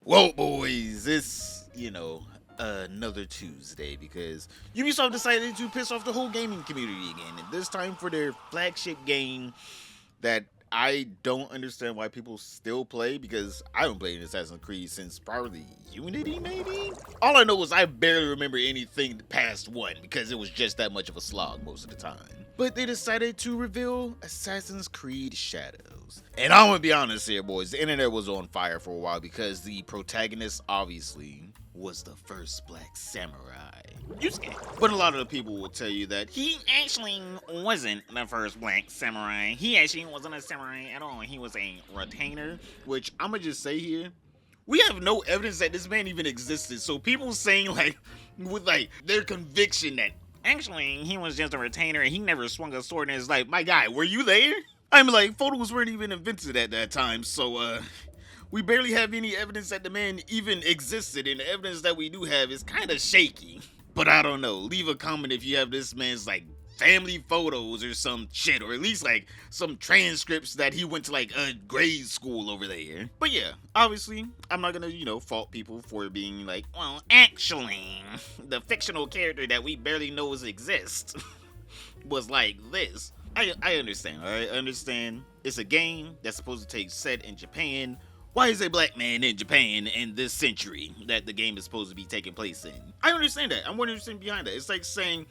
Well, boys, it's, another Tuesday because Ubisoft decided to piss off the whole gaming community again. And this time for their flagship game that I don't understand why people still play because I haven't played Assassin's Creed since probably Unity, maybe? All I know is I barely remember anything past one because it was just that much of a slog most of the time. But they decided to reveal Assassin's Creed Shadows. And I'm gonna be honest here, boys, the internet was on fire for a while because the protagonist obviously was the first black samurai. Yusuke. But a lot of the people will tell you that he actually wasn't the first black samurai. He actually wasn't a samurai at all. He was a retainer, which I'm gonna just say here, we have no evidence that this man even existed. So people saying with their conviction that actually he was just a retainer and he never swung a sword, and it's like, my guy, were you there? I mean, photos weren't even invented at that time, so we barely have any evidence that the man even existed, and the evidence that we do have is kind of shaky. But I don't know. Leave a comment if you have this man's family photos or some shit, or at least some transcripts that he went to a grade school over there. But yeah, obviously, I'm not gonna, fault people for being well, actually, the fictional character that we barely know exists was like this. I understand, alright? I understand it's a game that's supposed to take set in Japan. Why is a black man in Japan in this century that the game is supposed to be taking place in? I understand that. I'm 100% behind that. It's like saying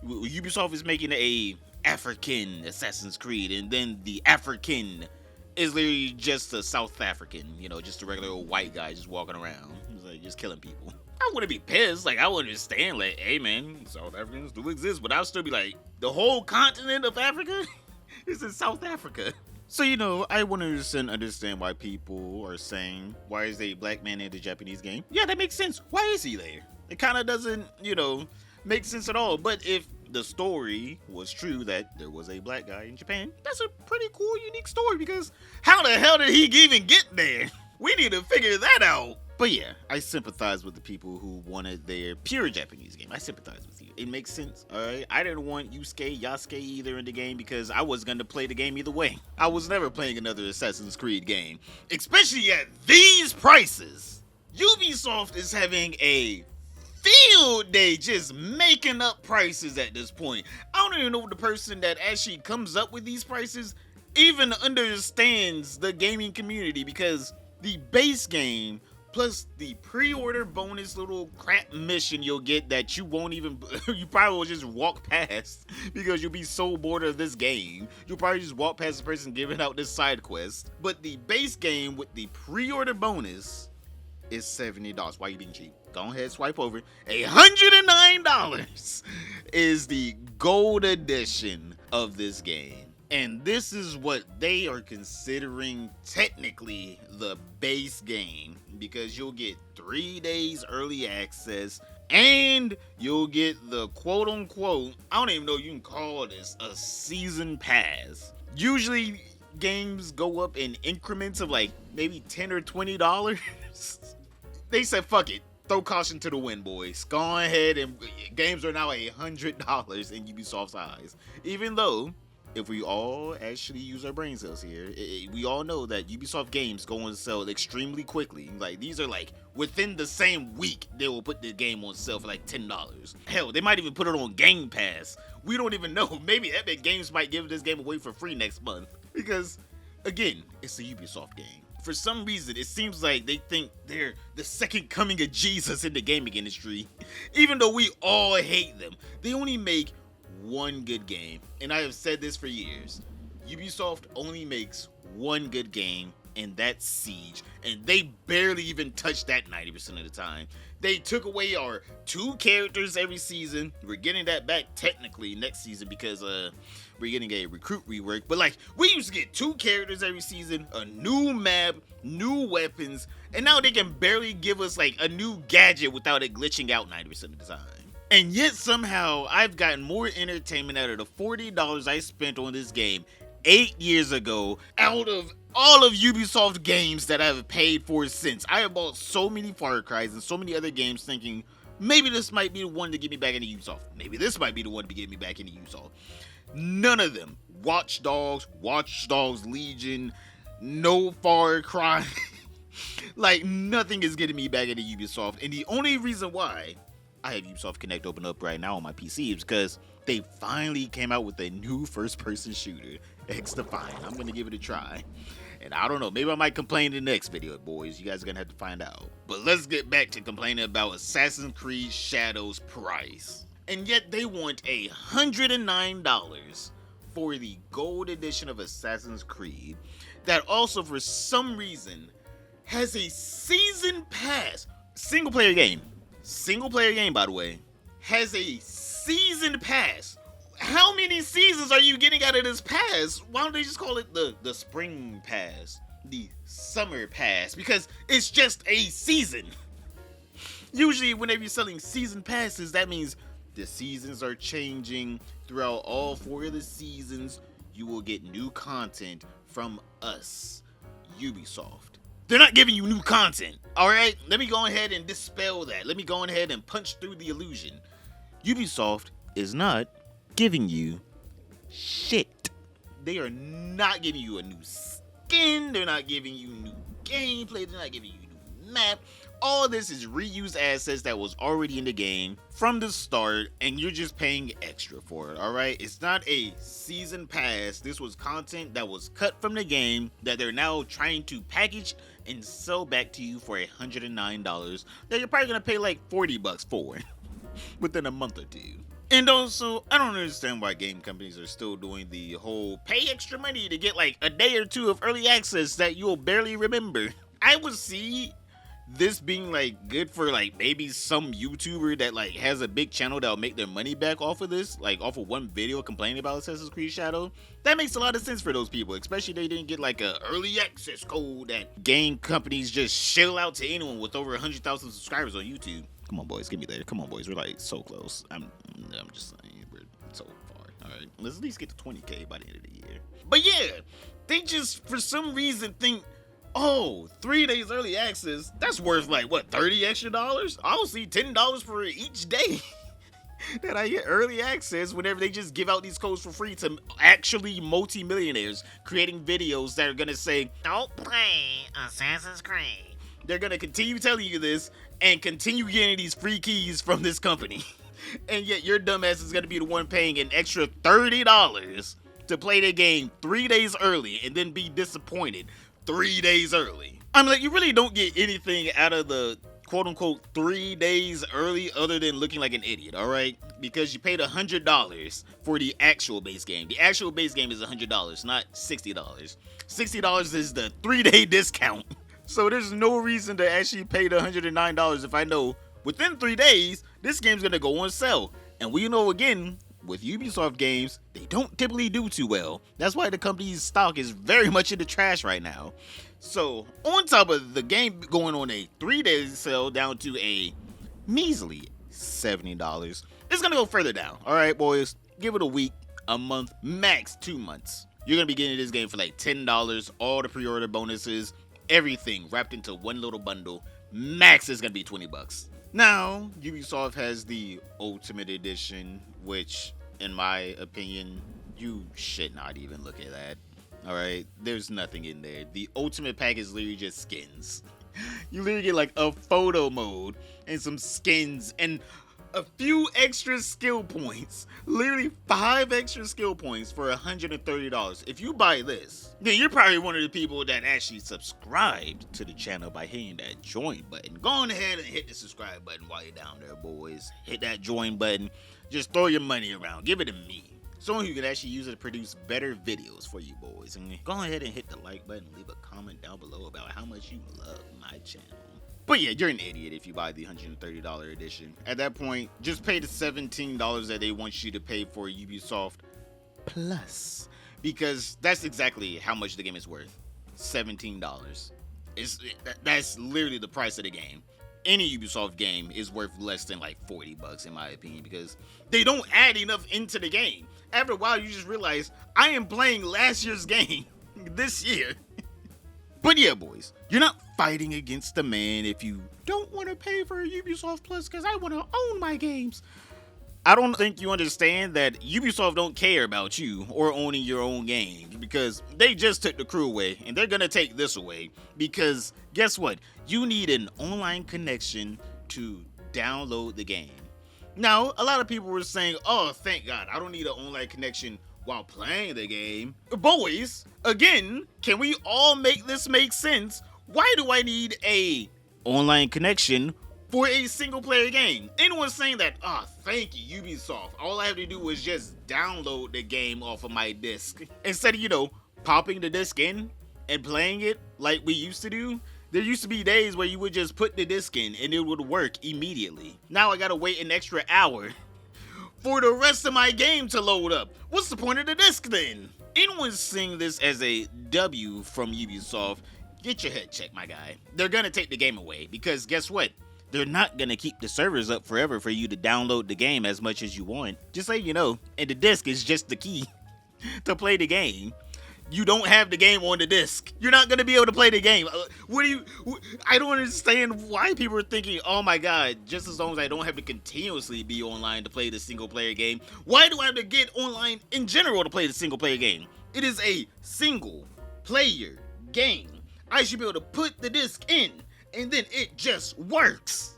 Ubisoft is making a African Assassin's Creed, and then the African is literally just a South African, just a regular old white guy just walking around. He's just killing people. I wouldn't be pissed. I would understand, hey man, South Africans do exist, but I'll still be the whole continent of Africa is in South Africa. So, I 100% understand why people are saying, why is a black man in the Japanese game? Yeah, that makes sense. Why is he there? It kind of doesn't, make sense at all. But if the story was true that there was a black guy in Japan, that's a pretty cool, unique story, because how the hell did he even get there? We need to figure that out. But yeah, I sympathize with the people who wanted their pure Japanese game. I sympathize with you. It makes sense, alright? I didn't want Yasuke either in the game because I was going to play the game either way. I was never playing another Assassin's Creed game, especially at these prices. Ubisoft is having a field day just making up prices at this point. I don't even know if the person that actually comes up with these prices even understands the gaming community, because the base game plus the pre-order bonus little crap mission you'll get that you won't even, you probably will just walk past because you'll be so bored of this game. You'll probably just walk past the person giving out this side quest. But the base game with the pre-order bonus is $70. Why are you being cheap? Go ahead, swipe over. $109 is the gold edition of this game. And this is what they are considering technically the base game, because you'll get 3 days early access and you'll get the quote unquote, I don't even know if you can call this a season pass. Usually games go up in increments of maybe $10 or $20. They said, fuck it. Throw caution to the wind, boys. Go ahead, and games are now $100 in Ubisoft's eyes. Even though, if we all actually use our brain cells here, we all know that Ubisoft games go on sale extremely quickly. These are within the same week, they will put the game on sale for $10. Hell, they might even put it on Game Pass. We don't even know. Maybe Epic Games might give this game away for free next month. Because, again, it's a Ubisoft game. For some reason, it seems like they think they're the second coming of Jesus in the gaming industry. Even though we all hate them. They only make one good game, and I have said this for years. Ubisoft only makes one good game, and that's Siege, and they barely even touch that 90% of the time. They took away our 2 characters every season. We're getting that back technically next season because we're getting a recruit rework, but we used to get 2 characters every season, a new map, new weapons, and now they can barely give us a new gadget without it glitching out 90% of the time. And yet somehow I've gotten more entertainment out of the $40 I spent on this game 8 years ago out of all of Ubisoft games that I've paid for since. I have bought so many Far Cry's and so many other games thinking maybe this might be the one to get me back into Ubisoft. Maybe this might be the one to get me back into Ubisoft. None of them. Watch Dogs Legion, no Far Cry. Like, nothing is getting me back into Ubisoft. And the only reason why I have Ubisoft Connect open up right now on my PC is because they finally came out with a new first-person shooter, X Defiant. I'm going to give it a try. And I don't know, maybe I might complain in the next video, boys. You guys are going to have to find out. But let's get back to complaining about Assassin's Creed Shadows price. And yet they want $109 for the gold edition of Assassin's Creed that also, for some reason, has a season pass. Single player game, by the way, has a season pass. How many seasons are you getting out of this pass? Why don't they just call it the spring pass, the summer pass? Because it's just a season. Usually whenever you're selling season passes, that means the seasons are changing. Throughout all 4 of the seasons, you will get new content from us, Ubisoft. They're not giving you new content, alright? Let me go ahead and dispel that. Let me go ahead and punch through the illusion. Ubisoft is not giving you shit. They are not giving you a new skin. They're not giving you new gameplay. They're not giving you new map. All this is reused assets that was already in the game from the start, and you're just paying extra for it, alright? It's not a season pass. This was content that was cut from the game that they're now trying to package and sell back to you for $109 that you're probably gonna pay like $40 for within a month or 2. And also, I don't understand why game companies are still doing the whole pay extra money to get like a day or 2 of early access that you'll barely remember. I would see this being like good for like maybe some YouTuber that like has a big channel that'll make their money back off of this, like off of one video complaining about Assassin's Creed Shadow. That makes a lot of sense for those people, especially they didn't get like a early access code that game companies just shell out to anyone with over 100,000 subscribers on YouTube. Come on, boys, get me there. Come on, boys, we're like so close. I'm just saying, we're so far. All right, let's at least get to 20K by the end of the year. But yeah, they just for some reason think, oh, 3 days early access, that's worth like what, $30 extra? I'll see $10 for each day that I get early access whenever they just give out these codes for free to actually multi-millionaires creating videos that are gonna say, don't play Assassin's Creed. They're gonna continue telling you this and continue getting these free keys from this company. And yet your dumbass is gonna be the one paying an extra $30 to play the game 3 days early and then be disappointed 3 days early. I'm like, you really don't get anything out of the quote-unquote 3 days early other than looking like an idiot, alright? Because you paid $100 for the actual base game. The actual base game is $100, not $60. $60 is the 3-day discount. So there's no reason to actually pay the $109 if I know within 3 days, this game's gonna go on sale. And we know, again, with Ubisoft games, they don't typically do too well. That's why the company's stock is very much in the trash right now. So, on top of the game going on a 3-day sale down to a measly $70, it's gonna go further down. Alright, boys, give it a week, a month, max 2 months. You're gonna be getting this game for like $10, all the pre-order bonuses, everything wrapped into one little bundle. Max is gonna be $20. Now, Ubisoft has the Ultimate Edition, which, in my opinion, you should not even look at that. Alright, there's nothing in there. The Ultimate Pack is literally just skins. You literally get like a photo mode and some skins and a few extra skill points. Literally 5 extra skill points for $130. If you buy this, then you're probably one of the people that actually subscribed to the channel by hitting that join button. Go on ahead and hit the subscribe button while you're down there, boys. Hit that join button. Just throw your money around. Give it to me. Someone who can actually use it to produce better videos for you boys. And go ahead and hit the like button. Leave a comment down below about how much you love my channel. But yeah, you're an idiot if you buy the $130 edition. At that point, just pay the $17 that they want you to pay for Ubisoft Plus. Because that's exactly how much the game is worth. $17. That's literally the price of the game. Any Ubisoft game is worth less than like $40 in my opinion, because they don't add enough into the game. After a while, you just realize I am playing last year's game this year. But yeah, boys, you're not fighting against the man if you don't want to pay for Ubisoft Plus because I want to own my games. I don't think you understand that Ubisoft don't care about you or owning your own games because they just took the crew away and they're gonna take this away because guess what? You need an online connection to download the game. Now, a lot of people were saying, oh, thank God, I don't need an online connection while playing the game. Boys, again, can we all make this make sense? Why do I need a online connection for a single player game? Anyone saying that, oh, thank you, Ubisoft. All I have to do is just download the game off of my disc. Instead of, popping the disc in and playing it like we used to do. There used to be days where you would just put the disc in and it would work immediately. Now I gotta wait an extra hour for the rest of my game to load up. What's the point of the disc then? Anyone seeing this as a W from Ubisoft, get your head checked, my guy. They're gonna take the game away because guess what? They're not gonna keep the servers up forever for you to download the game as much as you want. Just so you know, and the disc is just the key to play the game. You don't have the game on the disc. You're not gonna be able to play the game. I don't understand why people are thinking, oh my god, just as long as I don't have to continuously be online to play the single player game, why do I have to get online in general to play the single player game? It is a single player game. I should be able to put the disc in and then it just works.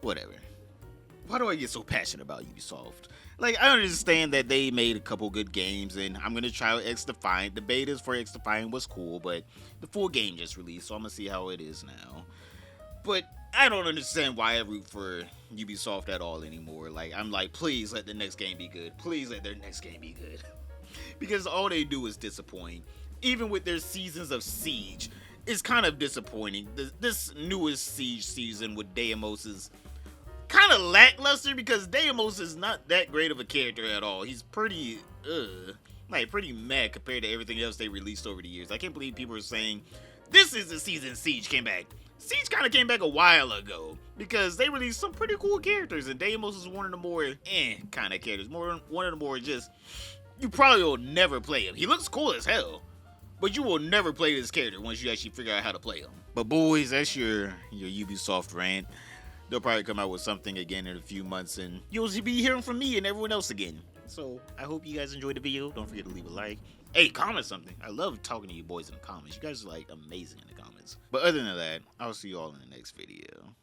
Whatever. Why do I get so passionate about Ubisoft? Like, I understand that they made a couple good games, and I'm gonna try X Defiant. The betas for X Defiant was cool, but the full game just released, so I'm gonna see how it is now. But I don't understand why I root for Ubisoft at all anymore. Like, I'm like, please let the next game be good. Please let their next game be good. Because all they do is disappoint. Even with their seasons of Siege, it's kind of disappointing. This newest Siege season with Deimos is kind of lackluster because Deimos is not that great of a character at all. He's pretty, pretty meh compared to everything else they released over the years. I can't believe people are saying this is the season Siege came back. Siege kind of came back a while ago because they released some pretty cool characters, and Deimos is one of the more kind of characters. One of the more just, you probably will never play him. He looks cool as hell, but you will never play this character once you actually figure out how to play him. But boys, that's your Ubisoft rant. They'll probably come out with something again in a few months, and you'll be hearing from me and everyone else again. So I hope you guys enjoyed the video. Don't forget to leave a like. Hey, comment something. I love talking to you boys in the comments. You guys are like amazing in the comments. But other than that, I'll see you all in the next video.